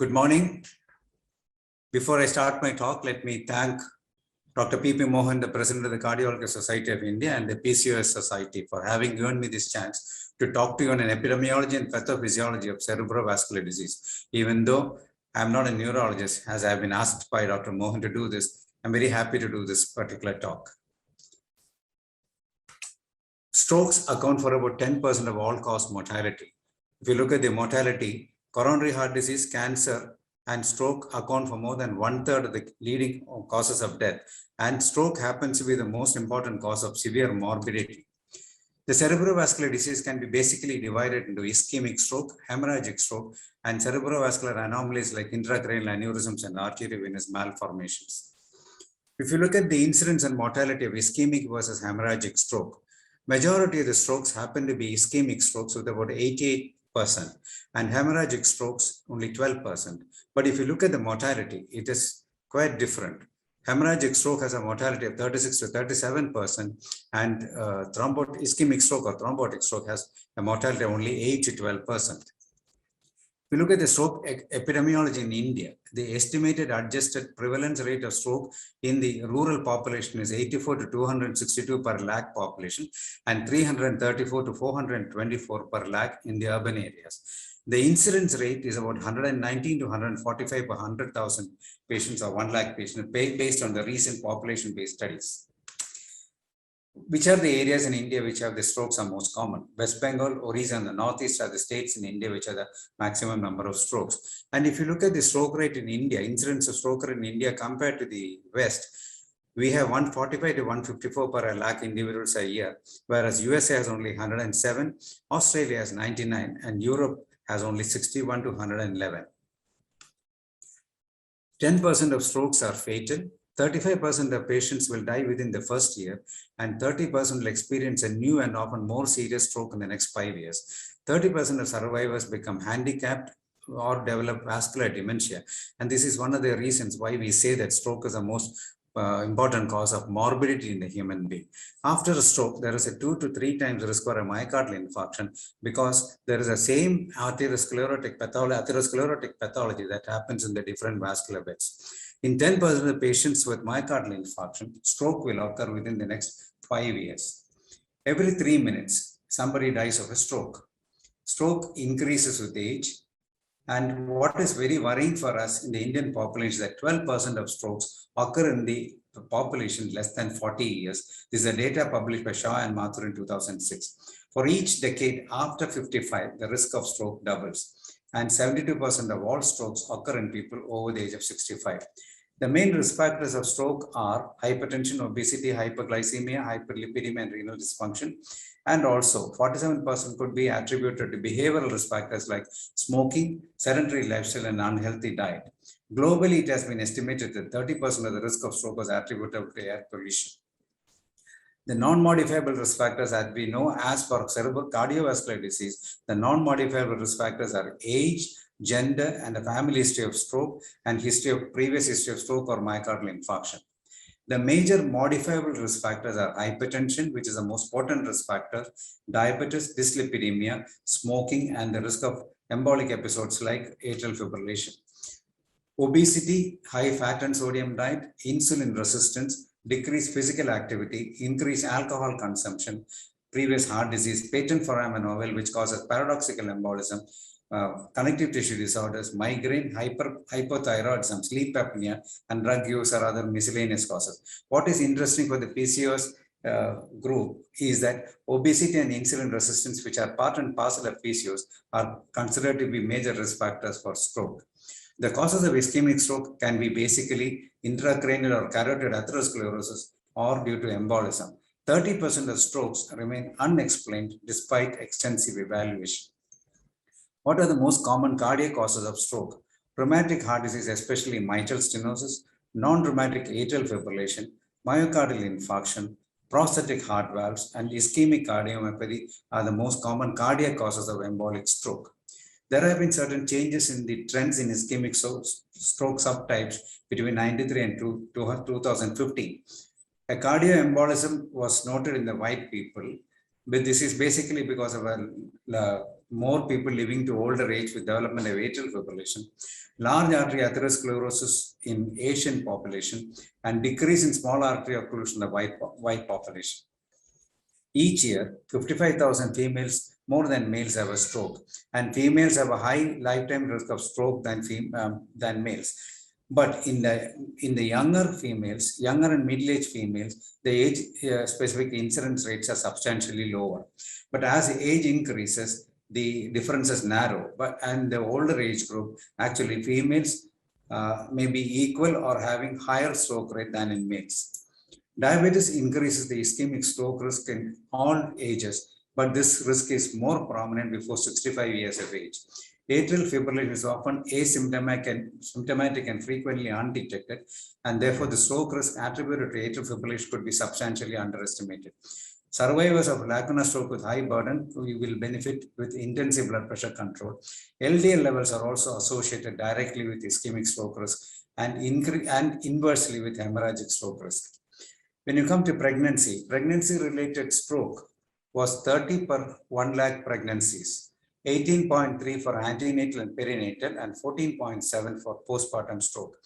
Good morning. Before I start my talk, let me thank Dr. P.P. Mohan, the President of the Cardiological Society of India and the PCOS Society for having given me this chance to talk to you on an epidemiology and pathophysiology of cerebrovascular disease. Even though I'm not a neurologist, as I've been asked by Dr. Mohan to do this, I'm very happy to do this particular talk. Strokes account for about 10% of all-cause mortality. If you look at the mortality, coronary heart disease, cancer, and stroke account for more than 1/3 of the leading causes of death. And stroke happens to be the most important cause of severe morbidity. The cerebrovascular disease can be basically divided into ischemic stroke, hemorrhagic stroke, and cerebrovascular anomalies like intracranial aneurysms and arteriovenous malformations. If you look at the incidence and mortality of ischemic versus hemorrhagic stroke, majority of the strokes happen to be ischemic strokes with about 88%, and hemorrhagic strokes only 12%. But if you look at the mortality, it is quite different. Hemorrhagic stroke has a mortality of 36 to 37%, and ischemic stroke or thrombotic stroke has a mortality of only 8 to 12%. If you look at the stroke epidemiology in India, the estimated adjusted prevalence rate of stroke in the rural population is 84 to 262 per lakh population and 334 to 424 per lakh in the urban areas. The incidence rate is about 119 to 145 per 100,000 patients or 1 lakh patients based on the recent population-based studies. Which are the areas in India which have the strokes are most common? West Bengal, Orissa, and the Northeast are the states in India which are the maximum number of strokes. And if you look at the stroke rate in India, incidence of stroke rate in India compared to the West, we have 145 to 154 per lakh individuals a year, whereas USA has only 107, Australia has 99, and Europe has only 61 to 111. 10% of strokes are fatal. 35% of patients will die within the first year, and 30% will experience a new and often more serious stroke in the next 5 years. 30% of survivors become handicapped or develop vascular dementia. And this is one of the reasons why we say that stroke is the most important cause of morbidity in the human being. After a stroke, there is a 2 to 3 times risk for a myocardial infarction because there is a same atherosclerotic pathology that happens in the different vascular beds. In 10% of patients with myocardial infarction, stroke will occur within the next 5 years. Every 3 minutes, somebody dies of a stroke. Stroke increases with age. And what is very worrying for us in the Indian population is that 12% of strokes occur in the population less than 40 years. This is a data published by Shah and Mathur in 2006. For each decade after 55, the risk of stroke doubles. And 72% of all strokes occur in people over the age of 65. The main risk factors of stroke are hypertension, obesity, hyperglycemia, hyperlipidemia, and renal dysfunction. And also 47% could be attributed to behavioral risk factors like smoking, sedentary lifestyle, and unhealthy diet. Globally, it has been estimated that 30% of the risk of stroke is attributable to air pollution. The non-modifiable risk factors, as we know, as for cerebral cardiovascular disease, the non-modifiable risk factors are age, gender, and a family history of stroke and previous history of stroke or myocardial infarction. The major modifiable risk factors are hypertension, which is the most potent risk factor, diabetes, dyslipidemia, smoking, and the risk of embolic episodes like atrial fibrillation. Obesity, high fat and sodium diet, insulin resistance, decreased physical activity, increased alcohol consumption, previous heart disease, patent foramen ovale, which causes paradoxical embolism, connective tissue disorders, migraine, hypothyroidism, sleep apnea, and drug use or other miscellaneous causes. What is interesting for the PCOS group is that obesity and insulin resistance, which are part and parcel of PCOS, are considered to be major risk factors for stroke. The causes of ischemic stroke can be basically intracranial or carotid atherosclerosis or due to embolism. 30% of strokes remain unexplained despite extensive evaluation. What are the most common cardiac causes of stroke? Rheumatic heart disease, especially mitral stenosis, non-rheumatic atrial fibrillation, myocardial infarction, prosthetic heart valves, and ischemic cardiomyopathy are the most common cardiac causes of embolic stroke. There have been certain changes in the trends in ischemic stroke subtypes between 1993 and 2015. A cardioembolism was noted in the white people, but this is basically because of a more people living to older age with development of atrial fibrillation, large artery atherosclerosis in Asian population, and decrease in small artery occlusion in the white population. Each year, 55,000 females more than males have a stroke, and females have a high lifetime risk of stroke than males. But in the younger females, younger and middle-aged females, the age-specific incidence rates are substantially lower. But as age increases, the differences narrow. And the older age group, actually females may be equal or having higher stroke rate than in males. Diabetes increases the ischemic stroke risk in all ages, but this risk is more prominent before 65 years of age. Atrial fibrillation is often asymptomatic and frequently undetected, and therefore the stroke risk attributed to atrial fibrillation could be substantially underestimated. Survivors of lacuna stroke with high burden will benefit with intensive blood pressure control. LDL levels are also associated directly with ischemic stroke risk and inversely with hemorrhagic stroke risk. When you come to pregnancy, pregnancy-related stroke was 30 per 1 lakh pregnancies. 18.3 for antenatal and perinatal, and 14.7 for postpartum stroke.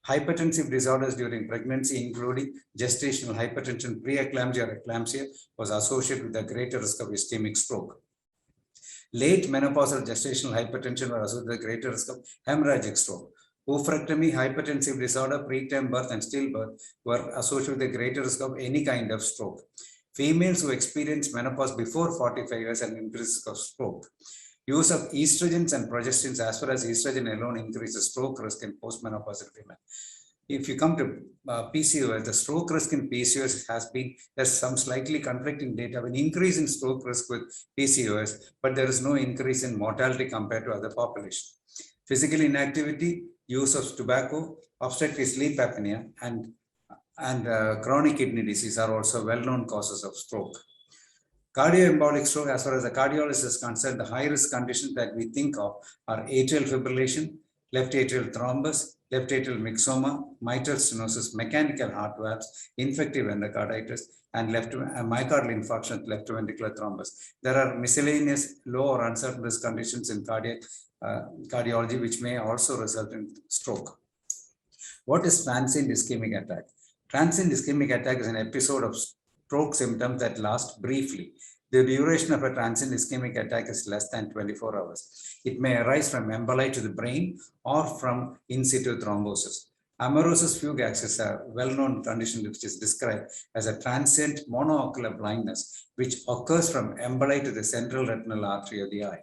Hypertensive disorders during pregnancy, including gestational hypertension, preeclampsia, or eclampsia, was associated with a greater risk of ischemic stroke. Late menopausal gestational hypertension was associated with a greater risk of hemorrhagic stroke. Oophorectomy, hypertensive disorder, preterm birth, and stillbirth were associated with a greater risk of any kind of stroke. Females who experience menopause before 45 years have increased risk of stroke. Use of estrogens and progestins, as well as estrogen alone, increases stroke risk in postmenopausal women. If you come to PCOS, the stroke risk in PCOS there's some slightly conflicting data, an increase in stroke risk with PCOS, but there is no increase in mortality compared to other populations. Physical inactivity, use of tobacco, obstructive sleep apnea, and chronic kidney disease are also well-known causes of stroke. Cardioembolic stroke, as far as the cardiologist is concerned, the high-risk conditions that we think of are atrial fibrillation, left atrial thrombus, left atrial myxoma, mitral stenosis, mechanical heart valves, infective endocarditis, and myocardial infarction with left ventricular thrombus. There are miscellaneous low or uncertain risk conditions in cardiology which may also result in stroke. What is transient ischemic attack? Transient ischemic attack is an episode of stroke symptoms that last briefly. The duration of a transient ischemic attack is less than 24 hours. It may arise from emboli to the brain or from in situ thrombosis. Amaurosis fugax is a well-known condition which is described as a transient monoocular blindness which occurs from emboli to the central retinal artery of the eye.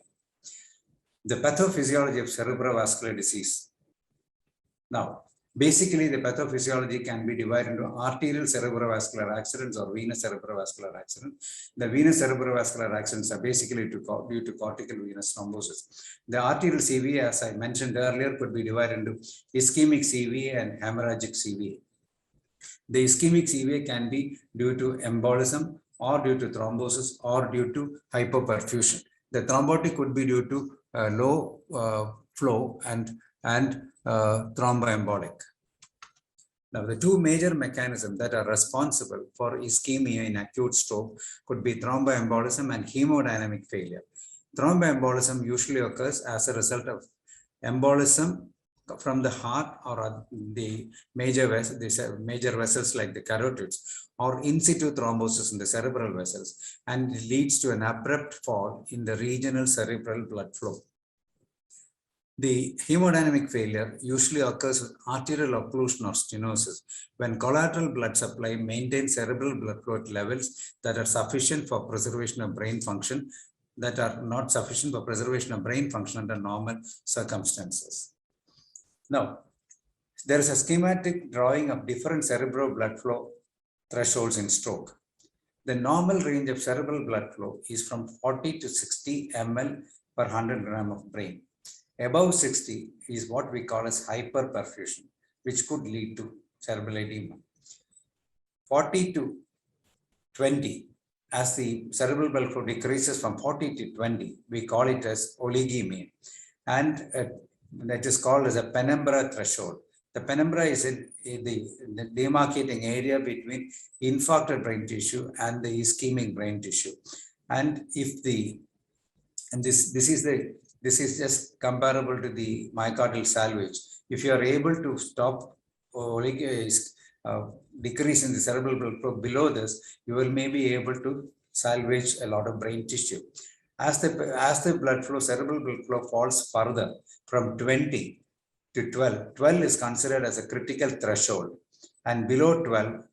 The pathophysiology of cerebrovascular disease. Now, basically, the pathophysiology can be divided into arterial cerebrovascular accidents or venous cerebrovascular accidents. The venous cerebrovascular accidents are basically due to cortical venous thrombosis. The arterial CVA, as I mentioned earlier, could be divided into ischemic CVA and hemorrhagic CVA. The ischemic CVA can be due to embolism or due to thrombosis or due to hypoperfusion. The thrombotic could be due to low flow and thromboembolic. Now, the two major mechanisms that are responsible for ischemia in acute stroke could be thromboembolism and hemodynamic failure. Thromboembolism usually occurs as a result of embolism from the heart or the major vessels like the carotids, or in situ thrombosis in the cerebral vessels, and it leads to an abrupt fall in the regional cerebral blood flow. The hemodynamic failure usually occurs with arterial occlusion or stenosis when collateral blood supply maintains cerebral blood flow at levels that are sufficient for preservation of brain function, that are not sufficient for preservation of brain function under normal circumstances. Now, there is a schematic drawing of different cerebral blood flow thresholds in stroke. The normal range of cerebral blood flow is from 40 to 60 ml per 100 gram of brain. Above 60 is what we call as hyperperfusion, which could lead to cerebral edema. 40 to 20, as the cerebral blood flow decreases from 40 to 20, we call it as oligemia. And that is called as a penumbra threshold. The penumbra is the demarcating area between infarcted brain tissue and the ischemic brain tissue. And if the And this is just comparable to the myocardial salvage. If you are able to stop or decrease in the cerebral blood flow below this, you will maybe able to salvage a lot of brain tissue. As the blood flow, cerebral blood flow falls further from 20 to 12, 12 is considered as a critical threshold, and below 12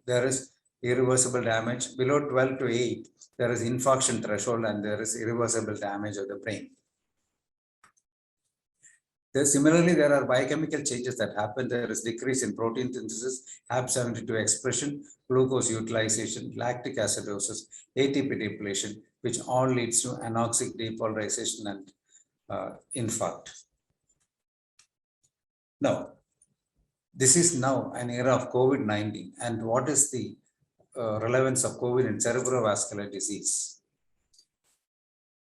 there is irreversible damage. Below 12 to 8 there is infarction threshold, and there is irreversible damage of the brain. Similarly, there are biochemical changes that happen. There is decrease in protein synthesis, HAP72 expression, glucose utilization, lactic acidosis, ATP depletion, which all leads to anoxic depolarization and infarct. Now, this is now an era of COVID-19, and what is the relevance of COVID in cerebrovascular disease?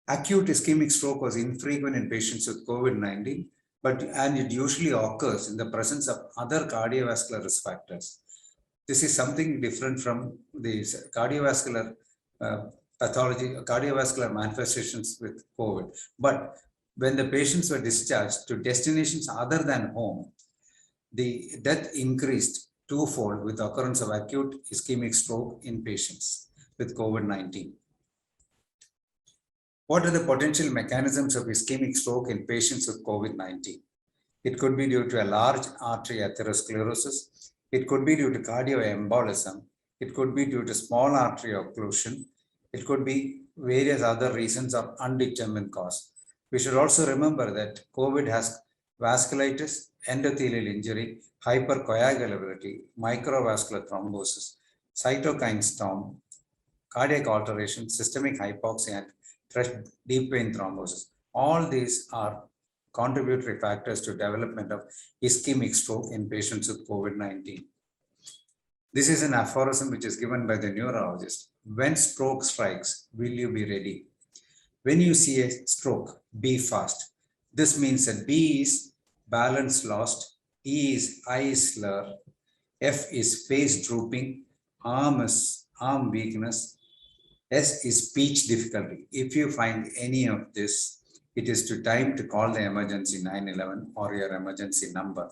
Acute ischemic stroke was infrequent in patients with COVID-19, and it usually occurs in the presence of other cardiovascular risk factors. This is something different from the cardiovascular pathology, cardiovascular manifestations with COVID. But when the patients were discharged to destinations other than home, the death increased twofold with the occurrence of acute ischemic stroke in patients with COVID-19. What are the potential mechanisms of ischemic stroke in patients with COVID-19? It could be due to a large artery atherosclerosis. It could be due to cardioembolism. It could be due to small artery occlusion. It could be various other reasons of undetermined cause. We should also remember that COVID has vasculitis, endothelial injury, hypercoagulability, microvascular thrombosis, cytokine storm, cardiac alteration, systemic hypoxia, and fresh deep vein thrombosis. All these are contributory factors to development of ischemic stroke in patients with COVID-19. This is an aphorism which is given by the neurologist. When stroke strikes, will you be ready? When you see a stroke, be fast. This means that B is balance lost, E is eye slur, F is face drooping, arm weakness, S is speech difficulty. If you find any of this, it is time to call the emergency 911 or your emergency number.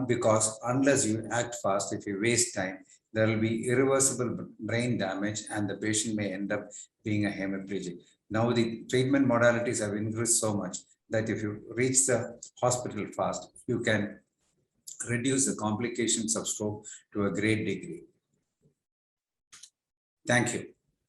Because unless you act fast, if you waste time, there will be irreversible brain damage and the patient may end up being a hemiplegic. Now the treatment modalities have increased so much that if you reach the hospital fast, you can reduce the complications of stroke to a great degree. Thank you.